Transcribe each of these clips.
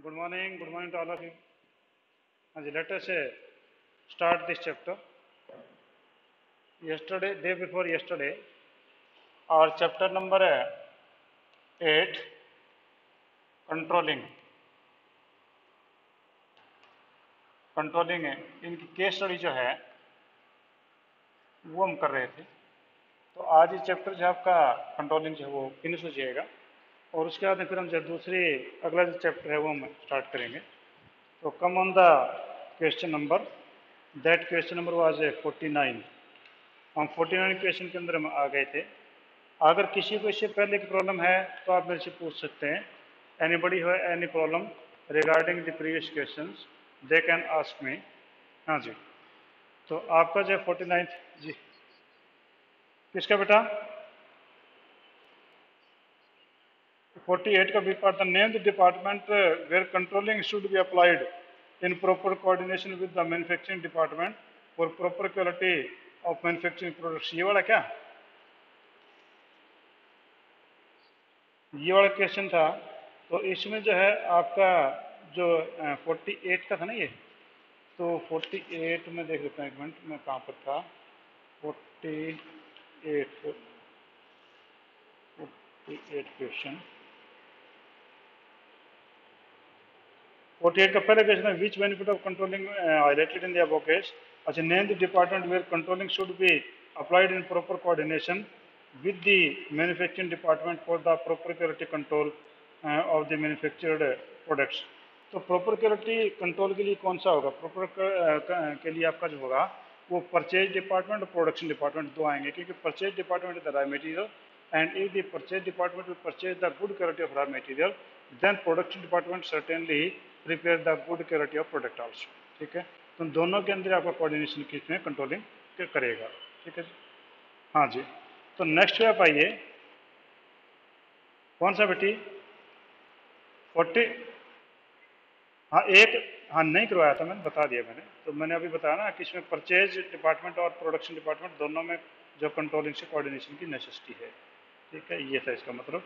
Good morning to all of you. And let us start this chapter. Yesterday, day before yesterday, our chapter number 8, controlling. Controlling है, इनकी case study जो है वो हम कर रहे थे। तो आज ये चैप्टर जो आपका कंट्रोलिंग जो है वो फिनिश हो जाएगा और उसके बाद फिर हम जो दूसरी अगला जो चैप्टर है वो हम स्टार्ट करेंगे। तो come on the question number, that question number was 49। हम 49 क्वेश्चन के अंदर हम आ गए थे। अगर किसी को इससे पहले की प्रॉब्लम है तो आप मेरे से पूछ सकते हैं। Anybody have any problem regarding the previous questions they can ask me. हाँ जी, तो आपका जो 49 जी किसका बेटा 48 का B part the name the department where controlling should be applied in proper coordination with the manufacturing department for proper quality of manufacturing products. ये वाला क्या, ये वाला क्वेश्चन था। तो इसमें जो है आपका जो 48 का था ना ये, तो 48 में देख लेते हैं, एक मिनट में कहाँ पर था। 48 क्वेश्चन 48 का पहले क्वेश्चन है which benefit of controlling highlighted in the above case. अच्छा, name the department where controlling should be applied in proper coordination with the manufacturing department for the proper quality control of the manufactured products। तो proper quality control के लिए कौन सा होगा, proper के लिए आपका जो होगा वो परचेज डिपार्टमेंट और प्रोडक्शन डिपार्टमेंट दो आएंगे, क्योंकि purchase department is the raw material and if the purchase department will purchase the good quality of raw material then production department certainly prepare the good quality of product also. ठीक है, तो दोनों के अंदर आपका कोऑर्डिनेशन किसमें controlling करेगा। ठीक है जी, हाँ जी। तो नेक्स्ट पे आप आइए, कौन सा बेटी 40। हाँ एक, हाँ नहीं करवाया था मैंने, बता दिया मैंने। तो मैंने अभी बताया ना कि इसमें परचेज डिपार्टमेंट और प्रोडक्शन डिपार्टमेंट दोनों में जो कंट्रोलिंग से कोऑर्डिनेशन की नेसेसिटी है। ठीक है, ये था इसका मतलब।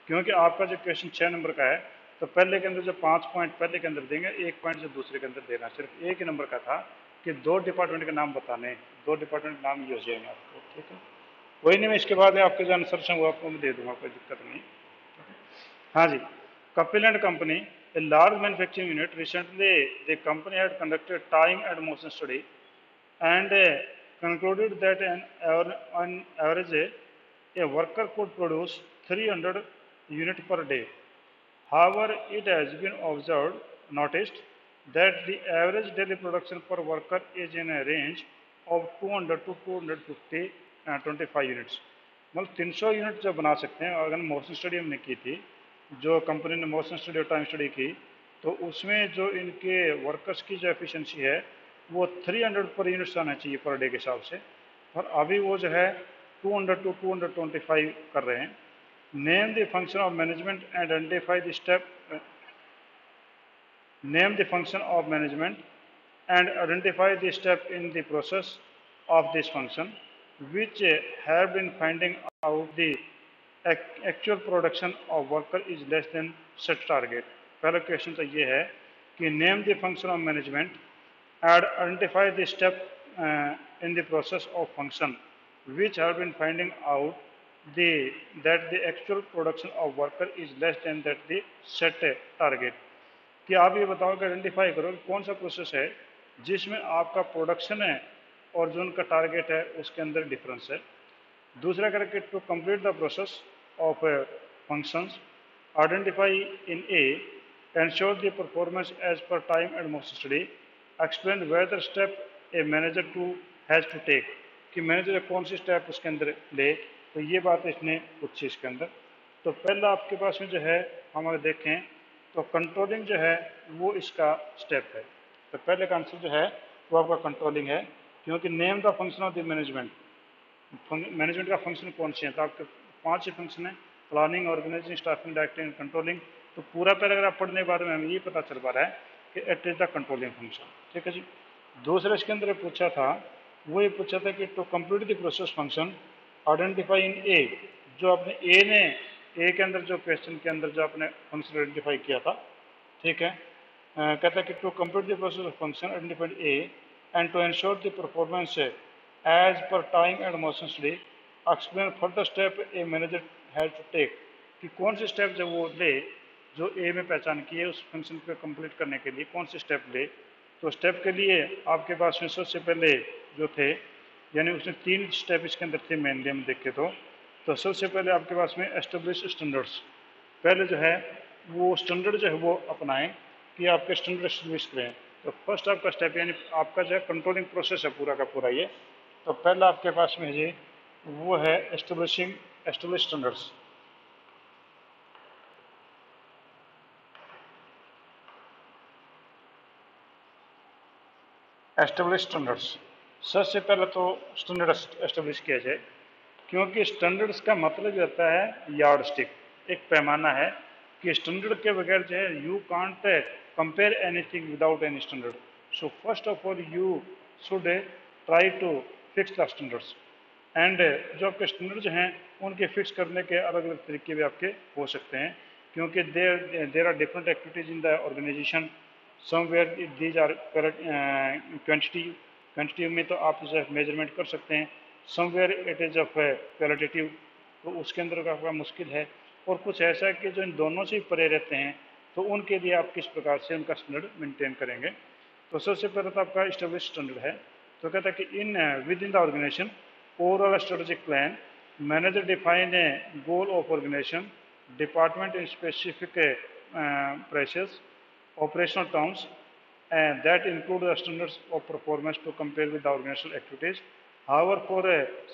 क्योंकि आपका जो क्वेश्चन 6 नंबर का है, तो पहले के अंदर जो 5 पॉइंट पहले के अंदर देंगे, 1 पॉइंट जो दूसरे के अंदर देना। सिर्फ एक ही नंबर का था कि 2 डिपार्टमेंट के नाम बताने, 2 डिपार्टमेंट नाम यूज जाएंगे आपको। ठीक है, कोई नहीं, मैं इसके बाद आपके जो आंसर हैं वो आपको मैं दे दूंगा, कोई दिक्कत नहीं। हाँ जी, Kapil and company a large manufacturing unit recently the company had conducted time and motion study and concluded that on average a worker could produce 300 units per day. However, it has been noticed that the average daily production per worker is in a range of 200 to 250 25 units। मतलब 300 unit जो बना सकते हैं। अगर motion study हमने की थी, जो कंपनी ने मोशन स्टडी और टाइम स्टडी की, तो उसमें जो इनके वर्कर्स की जो एफिशिएंसी है वो 300 पर यूनिट्स आना चाहिए पर डे के हिसाब से, और अभी वो जो है 200 टू 225 कर रहे हैं। Name the function of management and identify the step, name the function of management and identify the step in the process of this function which have been finding out the actual production of worker is less than set target। पहला question तो ये है कि name the function of management and identify the step in the process of function which have been finding out that the actual production of worker is less than that the set target। कि आप ये बताओ कि identify करो कि कौन सा process है जिसमें आपका प्रोडक्शन है और जो उनका टारगेट है उसके अंदर डिफरेंस है। दूसरा करके to complete the process of functions identify in a ensure the performance as per time and motion study explain whether step a manager to has to take, कि मैनेजर कौन सी स्टेप उसके अंदर ले। तो ये बात इसने पूछी इसके अंदर। तो पहला आपके पास में जो है हम अगर देखें तो कंट्रोलिंग जो है वो इसका स्टेप है। तो पहले का आंसर जो है वो आपका कंट्रोलिंग है, क्योंकि name the function of the management, management का फंक्शन कौन से हैं, तो आपके 5 ही फंक्शन है, planning, organising, staffing, directing, controlling. तो पूरा पैराग्राफ पढ़ने के बाद में हमें ये पता चल पा रहा है कि it is the controlling function. ठीक है जी। दूसरा इसके अंदर पूछा था, वो ये पूछा था कि to complete the process function identify in a, जो अपने ए ने ए के अंदर जो क्वेश्चन के अंदर जो आपने फंक्शन आइडेंटिफाई किया था ठीक है। कहता है कि to complete the process of function identified a and to ensure the performance as per time and motion study explain further step a manager has to take, कि कौन से स्टेप जब वो ले जो ए में पहचान किए उस फंक्शन को कंप्लीट करने के लिए कौन से स्टेप ले। तो स्टेप के लिए आपके पास में सबसे पहले जो थे, यानी उसने 3 स्टेप इसके अंदर थे मेनली हम देखें तो सबसे पहले आपके पास में एस्टेब्लिश स्टैंडर्ड्स, पहले जो है वो स्टैंडर्ड जो है वो अपनाएं कि आपके स्टैंडर्ड एस्टेब्लिश करें। तो फर्स्ट आपका स्टेप यानी आपका जो है कंट्रोलिंग प्रोसेस है पूरा का पूरा ये। तो पहला आपके पास में ये वो है एस्टेब्लिश स्टैंडर्ड्स। एस्टेब्लिश स्टैंडर्ड्स सबसे पहले तो स्टैंडर्ड एस्टेब्लिश किया जाए, क्योंकि स्टैंडर्ड्स का मतलब होता है यार्ड स्टिक, एक पैमाना है कि स्टैंडर्ड के बगैर जो है you can't compare anything without any standard. So first of all you should try to fix the standards and जो आपके स्टैंडर्ड जो हैं उनके फिक्स करने के अलग अलग तरीके भी आपके हो सकते हैं, क्योंकि there are different activities in the organisation. Somewhere these are quantity में तो आप जो है मेजरमेंट कर सकते हैं, somewhere it is of qualitative, तो उसके अंदर काफ़ी मुश्किल है। और कुछ ऐसा है कि जो इन दोनों से परे रहते हैं तो उनके लिए आप किस प्रकार से उनका स्टैंडर्ड मेंटेन करेंगे। तो सबसे पहले तो आपका इस्टेब्लिश स्टैंडर्ड है। तो कहता है कि in within the organisation overall strategic plan manager define a goal of organisation department in specific precise operational terms and that include the standards of performance to compare with the organizational activities. However, for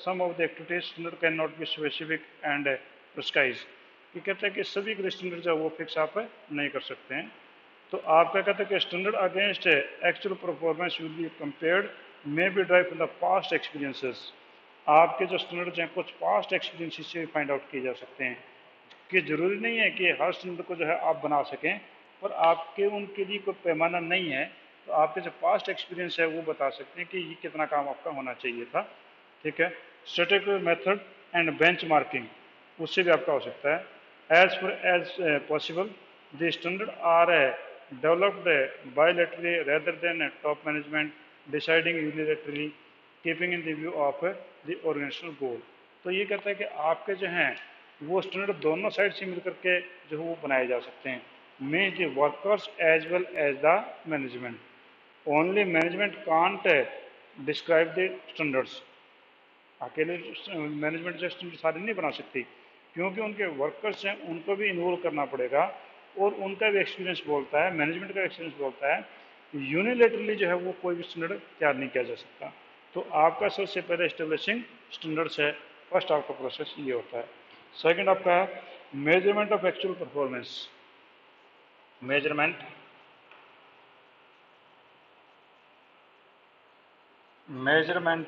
some of the activities, standard cannot be specific and prescribed. ये कहता है कि सभी के standard जो वो fix आप नहीं कर सकते हैं। तो आपका कहता है कि standard against actual performance will be compared may be drive from the past experiences. आपके जो स्टैंडर्ड हैं कुछ पास्ट एक्सपीरियंस से फाइंड आउट किए जा सकते हैं, कि ज़रूरी नहीं है कि हर स्टैंडर्ड को जो है आप बना सकें, पर आपके उनके लिए कोई पैमाना नहीं है। तो आपके जो पास्ट एक्सपीरियंस है वो बता सकते हैं कि ये कितना काम आपका होना चाहिए था। ठीक है। Strategic method and benchmarking, उससे भी आपका हो सकता है। As far as possible the standard are developed bilaterally rather than top management deciding unilaterally keeping in the view of the organisational goal. तो ये कहता है कि आपके जो हैं वो स्टैंडर्ड दोनों साइड से मिलकर के जो है वो बनाए जा सकते हैं, may the workers as well as the management. Only management can't describe the standards, अकेले मैनेजमेंट जो स्टैंडर्ड सारे नहीं बना सकती, क्योंकि उनके वर्कर्स हैं उनको भी इन्वॉल्व करना पड़ेगा और उनका भी एक्सपीरियंस बोलता है, मैनेजमेंट का एक्सपीरियंस बोलता है। यूनिलेटरली जो है वो कोई भी स्टैंडर्ड तैयार नहीं किया जा सकता। तो आपका सबसे पहले एस्टेब्लिशिंग स्टैंडर्ड्स है, फर्स्ट आपका प्रोसेस ये होता है। सेकंड आपका है measurement of actual performance. Measurement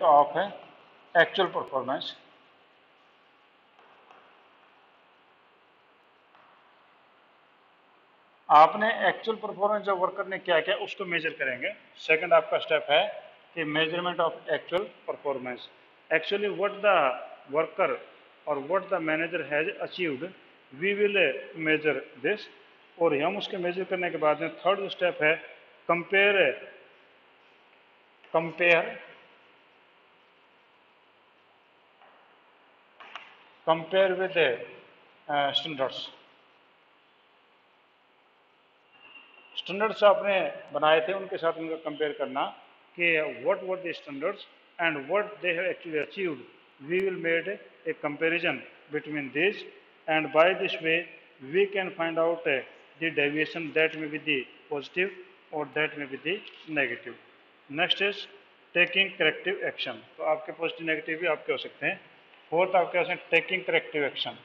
of actual performance. आपने एक्चुअल परफॉर्मेंस जो वर्कर ने क्या किया उसको मेजर करेंगे। सेकंड आपका स्टेप है कि measurement of actual performance, actually what the worker और what the manager has achieved we will measure this. और हम उसके मेजर करने के बाद में थर्ड स्टेप है कंपेयर विद स्टैंडर्ड्स। स्टैंडर्ड्स आपने बनाए थे उनके साथ उनका कंपेयर करना कि what were the standards and what they have actually achieved, we will made a comparison between this and by this way we can find out the deviation that में be the positive और that में be the negative. Next is taking corrective action. तो आपके positive negative भी आपके हो सकते हैं। फोर्थ आपके पास taking corrective action.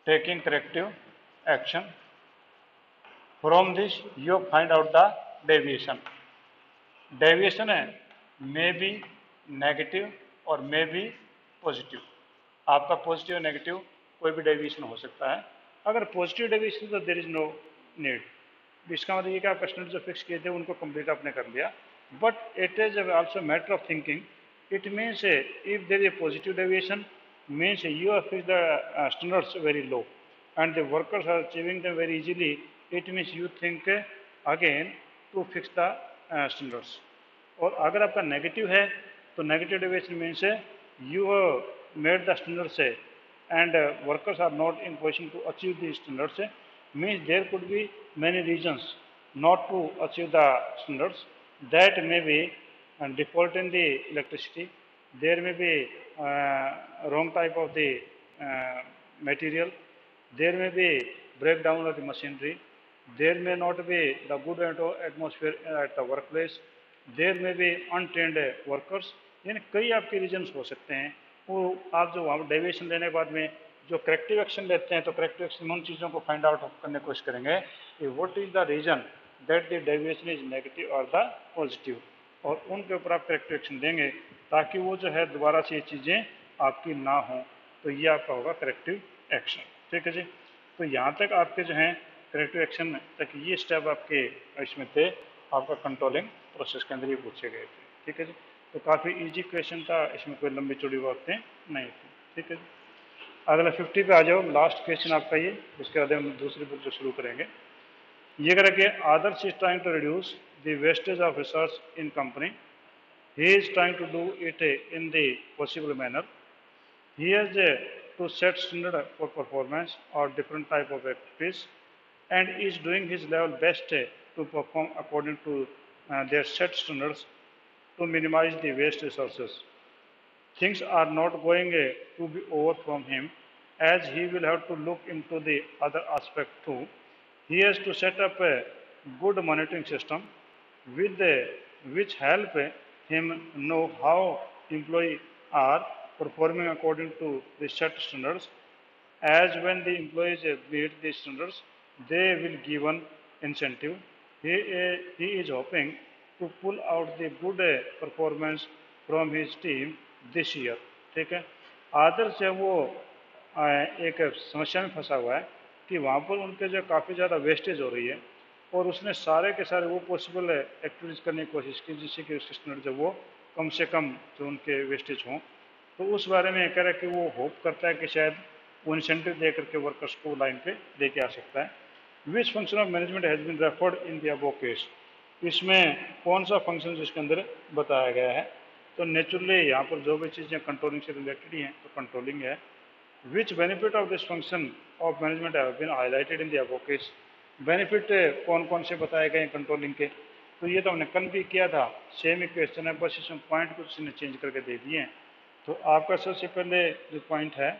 taking corrective action. From this you find out the deviation. Deviation है may be negative और may be positive। आपका पॉजिटिव नेगेटिव कोई भी डेविएशन हो सकता है। अगर पॉजिटिव डेविएशन तो देर इज नो नीड, इसका मतलब ये कि आप स्टैंडर्ड जो फिक्स किए थे उनको कंप्लीट आपने कर लिया। But it is also matter of thinking. It means if there is a positive deviation means you have fixed the standards very low and the workers are achieving them very easily. It means you think again to fix the standards. और अगर आपका negative है तो negative deviation means you made the standards and workers are not in position to achieve these standards, means there could be many reasons not to achieve the standards. That may be default in the electricity, there may be wrong type of the material, there may be breakdown of the machinery, there may not be the good atmosphere at the workplace, देर में भी untrained workers, यानी कई आपके regions हो सकते हैं। वो आप जो वहाँ डेविएशन लेने के बाद में जो करेक्टिव एक्शन लेते हैं तो करेक्टिव एक्शन में उन चीज़ों को फाइंड आउट करने की कोशिश करेंगे कि what is the reason that the deviation is negative और द पॉजिटिव, और उनके ऊपर आप करेक्टिव एक्शन देंगे ताकि वो जो है दोबारा से ये चीज़ें आपकी ना हो। तो ये आपका होगा करेक्टिव एक्शन। ठीक है जी। तो यहाँ तक आपके जो हैं करेक्टिव एक्शन तक ये स्टेप आपके इसमें थे, आपका कंट्रोलिंग प्रोसेस के अंदर ये पूछे गए थे। ठीक है जी। तो काफ़ी इजी क्वेश्चन था, इसमें कोई लंबी चौड़ी बातें नहीं थी। ठीक है जी। अगला 50 पे आ जाओ, लास्ट क्वेश्चन आपका ये, उसके बाद हम दूसरी बुक जो शुरू करेंगे। ये कह रहा कि Adarsh is trying to reduce the wastage of resource in company, he is trying to do it in the possible manner, he has to set standard for performance or different type of activities and is doing his level best to perform according to their set standards to minimize the waste resources. Things are not going to be over from him as he will have to look into the other aspect too. He has to set up a good monitoring system with which help him know how employees are performing according to the set standards, as when the employees meet these standards, they will give an incentive. He is hoping to pull out the good performance from his team this year. ठीक है। आदर्श है वो एक समस्या में फंसा हुआ है कि वहाँ पर उनके जो काफ़ी ज़्यादा वेस्टेज हो रही है और उसने सारे के सारे वो पॉसिबल एक्टिविटीज़ करने की कोशिश की जिससे कि उसके स्टैंडर्ड जो वो कम से कम जो उनके वेस्टेज हों। तो उस बारे में कह रहा है कि वो होप करता है कि शायद वो इंसेंटिव दे करके वर्कर्स को लाइन पे लेके आ सकता है। Which function of management has been referred in the above case, इसमें कौन सा फंक्शन जिसके अंदर बताया गया है। तो नेचुरली यहाँ पर जो भी चीज़ें कंट्रोलिंग से रिलेटेड ही हैं तो कंट्रोलिंग है। Which benefit of this function of management have been highlighted in the above case, benefit कौन कौन से बताए गए हैं कंट्रोलिंग के। तो ये तो हमने कल भी किया था, सेम ही क्वेश्चन है, बस इसमें पॉइंट कुछ ने चेंज करके दे दिए हैं। तो आपका सबसे पहले जो पॉइंट है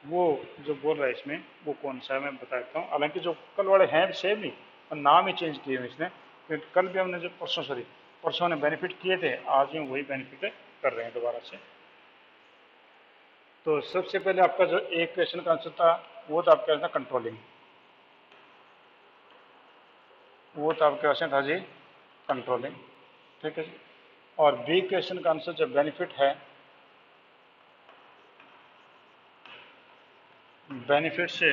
वो जो बोल रहा है इसमें वो कौन सा है मैं बता देता हूँ। हालांकि जो कल वाले हैं सेम ही और नाम ही चेंज किए हैं इसने, क्योंकि कल भी हमने जो परसों ने बेनिफिट किए थे, आज में वही बेनिफिट कर रहे हैं दोबारा से। तो सबसे पहले आपका जो एक क्वेश्चन का आंसर था वो तो आपका था कंट्रोलिंग, वो तो आपके क्वेश्चन था जी कंट्रोलिंग। ठीक है जी। और बी क्वेश्चन का आंसर जो बेनिफिट है, बेनिफिट से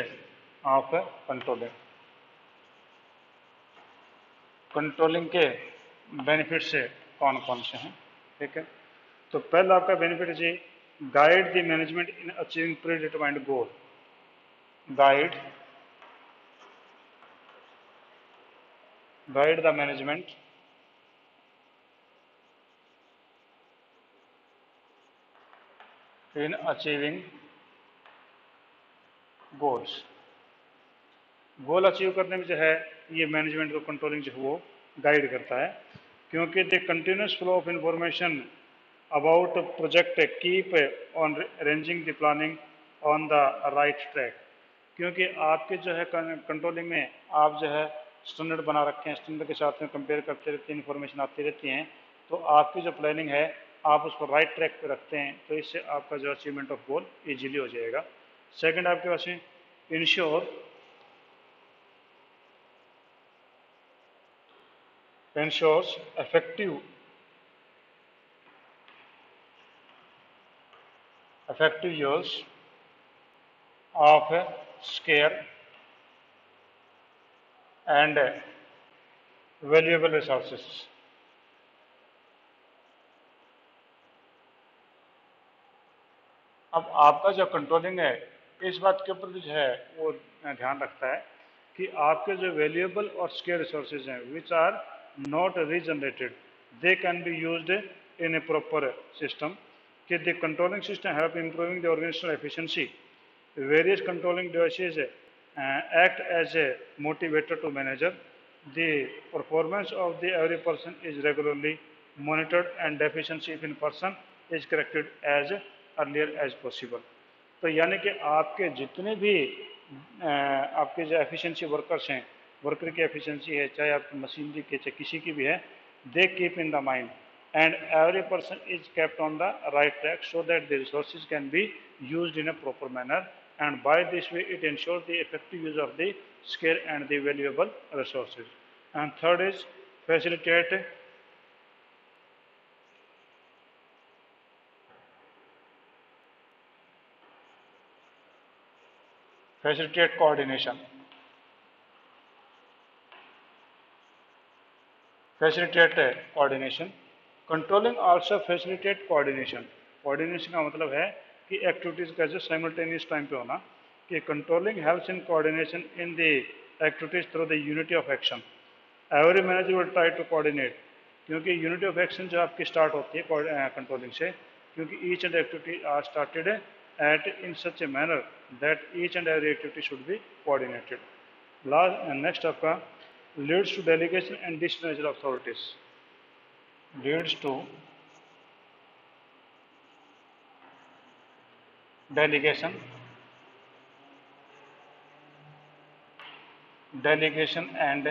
ऑफ कंट्रोलिंग, कंट्रोलिंग के बेनिफिट से कौन कौन से हैं। ठीक है। तो पहला आपका बेनिफिट है जी guide the management in achieving predetermined goal, guide the management in achieving goals, goal achieve करने में जो है ये मैनेजमेंट को कंट्रोलिंग जो है वो गाइड करता है, क्योंकि the continuous flow of information about project keep on arranging the planning on the right track. क्योंकि आपके जो है कंट्रोलिंग में आप जो है स्टैंडर्ड बना रखे हैं, स्टैंडर्ड के साथ में कंपेयर करते रहते हैं, इन्फॉर्मेशन आती रहती हैं, तो आपकी जो प्लानिंग है आप उसको राइट ट्रैक पे रखते हैं, तो इससे आपका जो अचीवमेंट ऑफ गोल ईजिली हो जाएगा। सेकंड आपके पास में ensure ensures effective use of scarce and valuable resources। अब आपका जो कंट्रोलिंग है इस बात के ऊपर भी जो है वो ध्यान रखता है कि आपके जो वैल्यूएबल और स्केयर रिसोर्सेज हैं which are not regenerated they can be used in a proper system कि the controlling system help improving the organisational efficiency various controlling devices act as a motivator to manager. The performance of the every person is regularly monitored and deficiency if in person is corrected as earlier as possible. तो यानी कि आपके जितने भी आपके जो efficiency workers हैं worker की एफिशिएंसी है चाहे आपकी मशीनरी के चाहे किसी की भी है they keep in the mind and every person is kept on the right track so that the resources can be used in a proper manner and by this way it ensures the effective use of the scarce and the valuable resources. And third is facilitate coordination. Facilitate coordination. Controlling also facilitate coordination. Coordination का मतलब है कि activities का जो simultaneous time पे होना कि controlling helps in coordination in the activities through the unity of action. Every manager will try to coordinate क्योंकि यूनिटी ऑफ एक्शन जो आपकी स्टार्ट होती है कंट्रोलिंग से क्योंकि each and activity are started at in such a manner that each and every activity should be coordinated. Next आपका leads to delegation and decentralized authorities. Leads to delegation and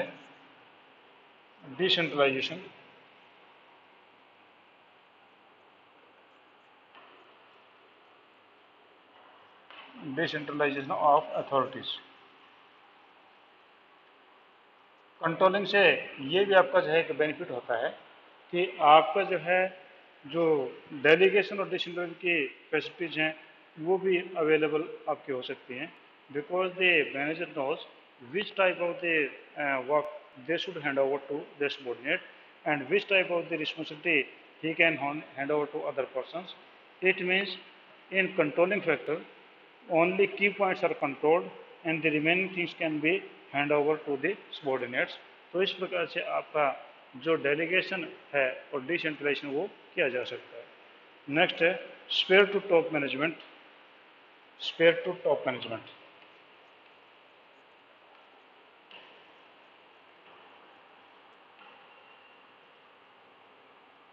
decentralization of authorities. Controlling से ये भी आपका जो है एक benefit होता है कि आपका जो है जो डेलीगेशन और डिसेंट्रलाइजेशन की फैसिलिटीज़ हैं वो भी अवेलेबल आपकी हो सकती हैं because the manager knows which type of the work they should hand over to the subordinate and which type of the responsibility he can hand over to other persons. It means in controlling factor only key points are controlled and the remaining things can be hand over to the subordinates. तो इस प्रकार से आपका जो delegation है और decentralisation वो किया जा सकता है. नेक्स्ट है spare to top management. Spare to top management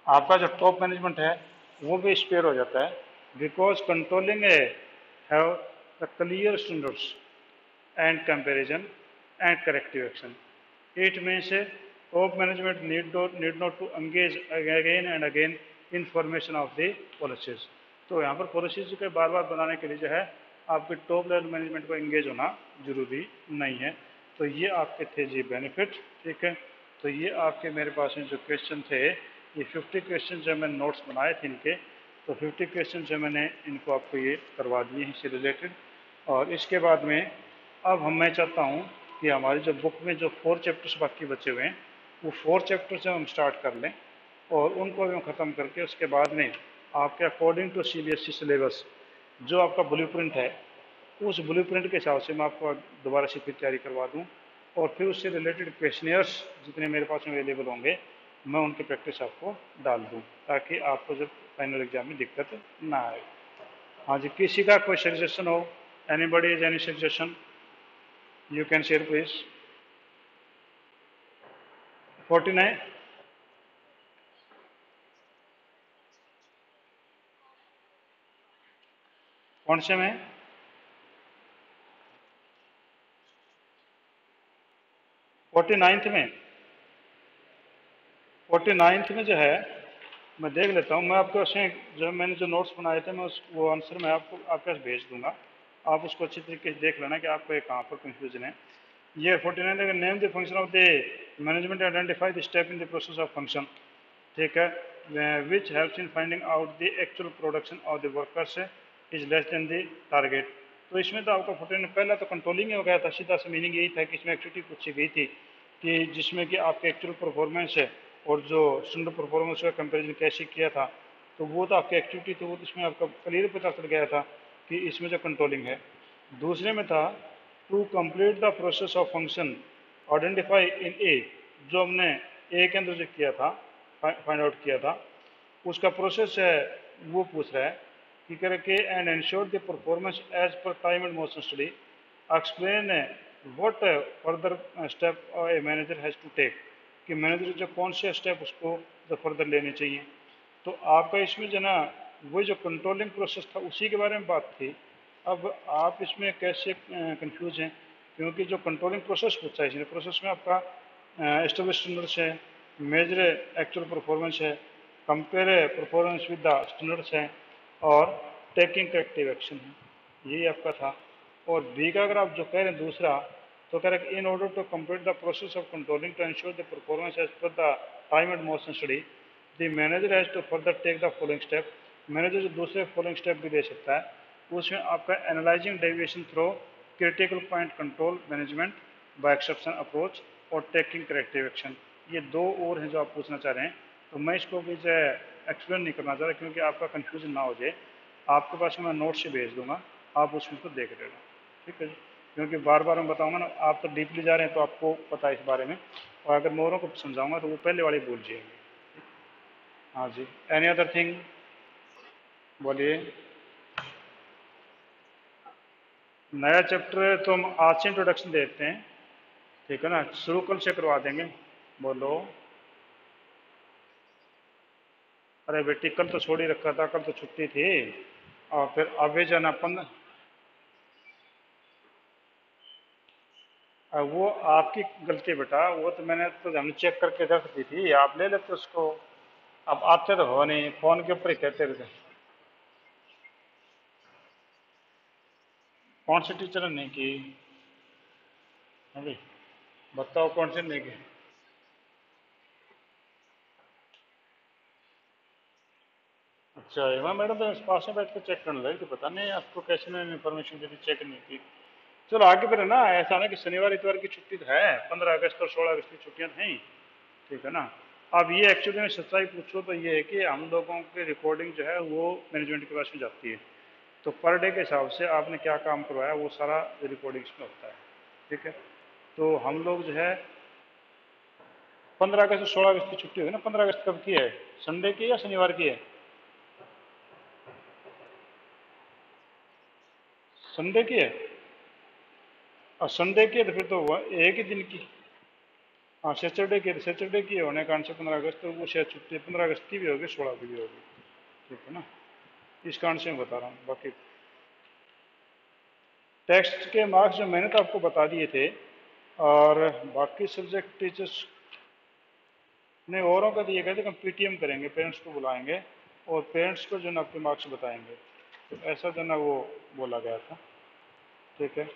आपका जो टॉप मैनेजमेंट है वो भी स्पेयर हो जाता है because controlling have the clear standards and comparison and corrective action. It means top management need not to engage again and again in formation of the policies. तो यहाँ पर पॉलिसीज के बार बार बनाने के लिए जो है आपके टॉप लेवल मैनेजमेंट को एंगेज होना जरूरी नहीं है. तो ये आपके थे जी बेनिफिट. ठीक है, तो ये आपके मेरे पास में जो क्वेश्चन थे ये 50 क्वेश्चन जो मैंने नोट्स बनाए थे इनके तो 50 क्वेश्चन जो मैंने इनको आपको ये करवा दिए हैं इससे रिलेटेड. और इसके बाद में अब मैं चाहता हूँ कि हमारी जो बुक में जो 4 चैप्टर्स बाकी बचे हुए हैं वो 4 चैप्टर्स हम स्टार्ट कर लें और उनको भी हम ख़त्म करके उसके बाद में आपके अकॉर्डिंग टू CBSE सिलेबस जो आपका ब्लूप्रिंट है उस ब्लूप्रिंट के हिसाब से मैं आपको दोबारा से फिर तैयारी करवा दूँ और फिर उससे रिलेटेड क्वेश्चनियर्स जितने मेरे पास में अवेलेबल होंगे मैं उनकी प्रैक्टिस आपको डाल दूँ ताकि आपको जब फाइनल एग्जाम में दिक्कत ना आए. हाँ जी, किसी का कोई सजेशन हो, anybody is any suggestion you can share please. 49 कौन से में 49th में 49th में जो है मैं देख लेता हूँ. मैं आपको उसमें जो मैंने जो नोट्स बनाए थे मैं उस वो आंसर मैं आपको आपके पास भेज दूंगा. आप उसको अच्छी तरीके से देख लेना कि आपको ये कहाँ पर कंफ्यूजन है. ये 49 name the function of the management identify the step in the process of function. ठीक है, which helps in finding out the actual production of the workers is less than the target. तो इसमें तो आपका 49 पहला तो कंट्रोलिंग ही हो गया था. सीधा सा मीनिंग यही था कि इसमें एक्टिविटी पूछी गई थी कि जिसमें कि आपके एक्चुअल परफॉर्मेंस है और जो स्टैंडर्ड परफॉर्मेंस का कंपैरिजन कैसे किया था तो वो तो आपकी एक्टिविटी, तो वो तो इसमें आपका क्लियर पता चल गया था कि इसमें जो कंट्रोलिंग है। दूसरे में था to complete the process of function identify in a, जो हमने ए के अंदर जो किया था, फाइंड आउट किया था, उसका प्रोसेस है वो पूछ रहा है कि करके and ensure the performance as per time and motion study, explain what further step a manager has to take, कि मैनेजर जो कौन से स्टेप उसको जो फर्दर लेने चाहिए। तो आपका इसमें जो ना वही जो कंट्रोलिंग प्रोसेस था उसी के बारे में बात थी। अब आप इसमें कैसे कंफ्यूज हैं, क्योंकि जो कंट्रोलिंग प्रोसेस पूछा है इसमें, प्रोसेस में आपका एस्टेब्लिश स्टैंडर्ड्स है, मेजर एक्चुअल परफॉर्मेंस है, compare performance with the standards है, और टेकिंग करेक्टिव एक्शन है, यही आपका था। और बी का अगर आप जो कह रहे हैं दूसरा, तो कह रहे हैं in order to complete the process of controlling to ensure the performance as per the time and motion study, the manager has to further take the following step. Manager जो दूसरे फॉलोइंग स्टेप भी दे सकता है, उसमें आपका analysing deviation through critical point control management by exception approach और taking corrective action, ये दो और हैं जो आप पूछना चाह रहे हैं। तो मैं इसको भी जो है एक्सप्लेन नहीं करना चाह रहा, क्योंकि आपका कन्फ्यूजन ना हो जाए। आपके पास मैं नोट से भेज दूंगा, आप उसमें को देख लेना, ठीक है जी। क्योंकि बार बार मैं बताऊंगा ना, आप तो डीपली जा रहे हैं तो आपको पता है इस बारे में, और अगर मैं औरों को समझाऊंगा तो वो पहले वाले भूल जाएंगे। हाँ जी, एनी अदर थिंग बोलिए। नया चैप्टर तो हम आज से इंट्रोडक्शन देते हैं, ठीक है ना, शुरू कल से करवा देंगे। बोलो। अरे बेटी कल तो छोड़ ही रखा था, कल तो छुट्टी थी, और फिर अभी जाना 15। वो आपकी गलती बेटा, वो तो मैंने तो हमने चेक करके रख दी थी, आप ले लेते उसको। अब आते तो हो नहीं, फोन के ऊपर ही कहते रहते। कौन सी टीचर ने नहीं की अभी? बताओ कौन सी नहीं की। अच्छा, हेमा मैडम तो इस पास में बैठ कर चेक करने लगी थी, पता नहीं आपको कैसे मैंने इन्फॉर्मेशन दी थी, चेक नहीं की। चलो आगे फिर है ना, ऐसा ना कि शनिवार इतवार की छुट्टी तो है, 15 अगस्त और 16 अगस्त की छुट्टियां तो हैं, ठीक है ना। अब ये एक्चुअली में सच्चाई पूछो तो ये है कि हम लोगों की रिकॉर्डिंग जो है वो मैनेजमेंट के पास में जाती है, तो पर डे के हिसाब से आपने क्या काम करवाया वो सारा रिकॉर्डिंग्स में होता है, ठीक है। तो हम लोग जो है 15 अगस्त और 16 अगस्त की छुट्टी होगी ना, 15 अगस्त कब की है, संडे की या शनिवार की है? संडे की है। और संडे की है तो फिर तो एक ही दिन की। हाँ सैटरडे की, सैटरडे की होने कारण से 15 अगस्त, तो वो शायद छुट्टी 15 अगस्त की भी होगी, 16 की भी होगी, ठीक है ना। इस कारण से मैं बता रहा हूँ। बाकी टेक्स्ट के मार्क्स जो मैंने तो आपको बता दिए थे, और बाकी सब्जेक्ट टीचर्स ने औरों का दिए गए थे कि हम पीटीएम करेंगे, पेरेंट्स को बुलाएंगे और पेरेंट्स को जो है ना आपके मार्क्स बताएंगे, तो ऐसा जो है ना वो बोला गया था, ठीक है।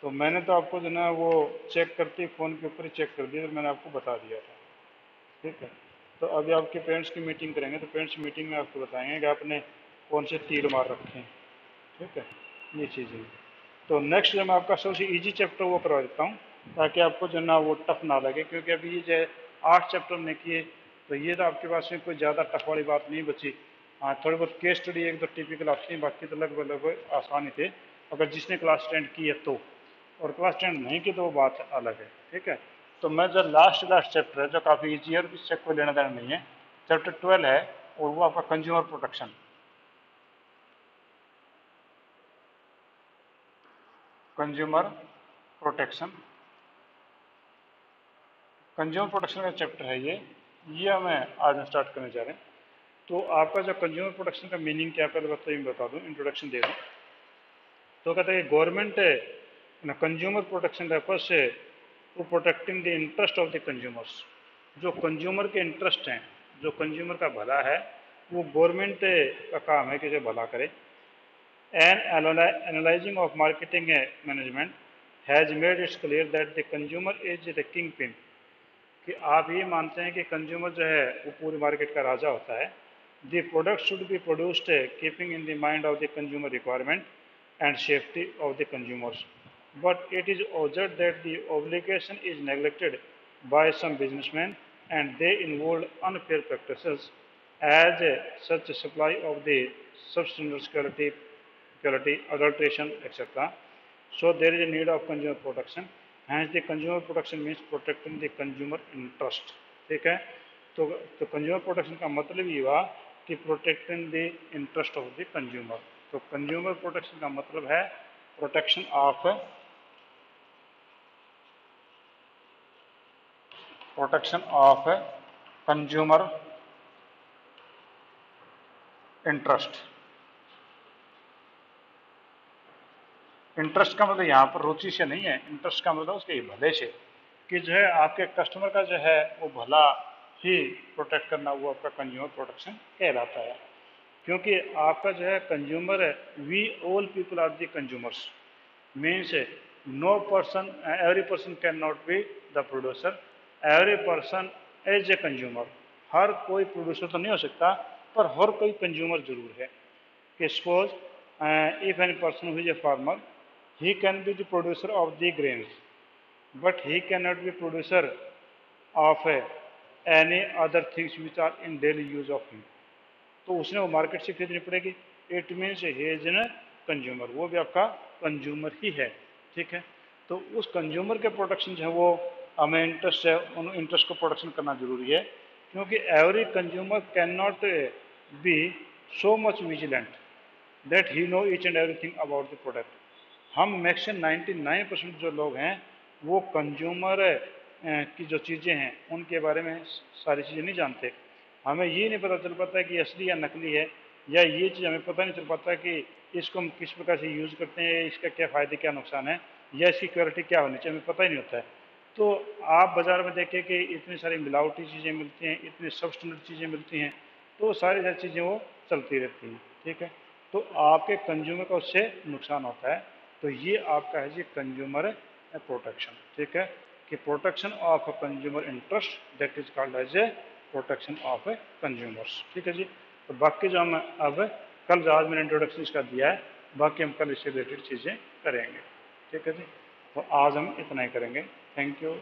तो मैंने तो आपको जो है ना वो चेक करती फ़ोन के ऊपर ही चेक कर दिया, तो मैंने आपको बता दिया था, ठीक है। तो अभी आपके पेरेंट्स की मीटिंग करेंगे, तो पेरेंट्स मीटिंग में आपको बताएंगे कि आपने कौन से तीर मार रखे हैं, ठीक है, ये चीज़ें। तो नेक्स्ट जो मैं आपका सबसे इजी चैप्टर वो करवा देता हूँ, ताकि आपको जो ना वो टफ ना लगे, क्योंकि अभी ये जो 8 चैप्टर हमने किए, तो ये तो आपके पास में कोई ज़्यादा टफ वाली बात नहीं बची। हाँ थोड़ी बहुत केस स्टडी एक दो टिपिकल आती है, बाकी तो लगभग लगभग आसान ही थे, अगर जिसने क्लास 10 की है तो। और क्लास 10 नहीं की तो वो बात अलग है, ठीक है। तो मैं जो लास्ट लास्ट चैप्टर है जो काफ़ी ईजी है और इससे कोई लेना देना नहीं है, चैप्टर 12 है, और वो आपका consumer protection. Consumer protection, consumer protection का चैप्टर है ये हमें आज हम स्टार्ट करने जा रहे हैं। तो आपका जो कंज्यूमर प्रोटेक्शन का मीनिंग क्या है पहले बताइए, मैं बता दूं, इंट्रोडक्शन दे दूं। तो कहते हैं government consumer protection refers to protecting the interest of the consumers, जो कंज्यूमर के इंटरेस्ट हैं, जो कंज्यूमर का भला है, वो गवर्नमेंट का काम है कि जो भला करे। And analysing of marketing management has made it's clear that the consumer is the king pin, कि आप ये मानते हैं कि कंज्यूमर जो है वो पूरी मार्केट का राजा होता है। The product should be produced keeping in the mind of the consumer requirement and safety of the consumers, but it is observe that the obligation is neglected by some businessmen and they involved unfair practices as such supply of the substandard quality, adulteration, etc. So there is a need of consumer protection. Hence the consumer protection means protecting the consumer interest. ठीक है, तो consumer protection का मतलब ये हुआ कि protecting the interest of the consumer. तो consumer protection का मतलब है protection of consumer interest. Interest का मतलब यहाँ पर रुचि से नहीं है, इंटरेस्ट का मतलब उसके भले से, कि जो है आपके कस्टमर का जो है वो भला ही प्रोटेक्ट करना, वो आपका कंज्यूमर प्रोटेक्शन कहलाता है। क्योंकि आपका जो है कंज्यूमर है, we all people are the consumers, means no person, every person can not be the producer, every person as a consumer. हर कोई प्रोड्यूसर तो नहीं हो सकता, पर हर कोई कंज्यूमर जरूर है। कि suppose if any person who is a farmer, he can be the producer of the grains, but he cannot be producer of any other things which are in daily use of him। तो उसने वो market से खरीदनी पड़ेगी। It means he is an consumer, वो भी आपका consumer ही है। ठीक है, तो उस कंज्यूमर के प्रोटेक्शन जो है वो हमें इंटरेस्ट है, उन इंटरेस्ट को प्रोटेक्शन करना जरूरी है। क्योंकि every consumer can not B so much vigilant that he know each and everything about the product. हम मैक्सिमम 99% जो लोग हैं वो कंज्यूमर की जो चीज़ें हैं उनके बारे में सारी चीज़ें नहीं जानते। हमें ये नहीं पता चल पाता कि असली या नकली है, या ये चीज़ हमें पता नहीं चल पाता कि इसको हम किस प्रकार से यूज़ करते हैं, इसका क्या फ़ायदे क्या नुकसान है, या इसकी क्वालिटी क्या होनी चाहिए, हमें पता ही नहीं होता है। तो आप बाज़ार में देखें कि इतनी सारी मिलावटी चीज़ें मिलती हैं, इतनी सबस्टैंडर्ड चीज़ें मिलती हैं, तो सारी चीज़ें वो चलती रहती हैं। ठीक है, तो आपके कंज्यूमर का उससे नुकसान होता है। तो ये आपका है जी कंज्यूमर प्रोटेक्शन। ठीक है, कि protection of consumer interest that is called as a protection of consumers. ठीक है जी, तो बाकी जो हम अब कल आज मैंने इंट्रोडक्शन इसका दिया है, बाकी हम कल इससे रिलेटेड चीज़ें करेंगे। ठीक है जी, तो आज हम इतना ही करेंगे। Thank you.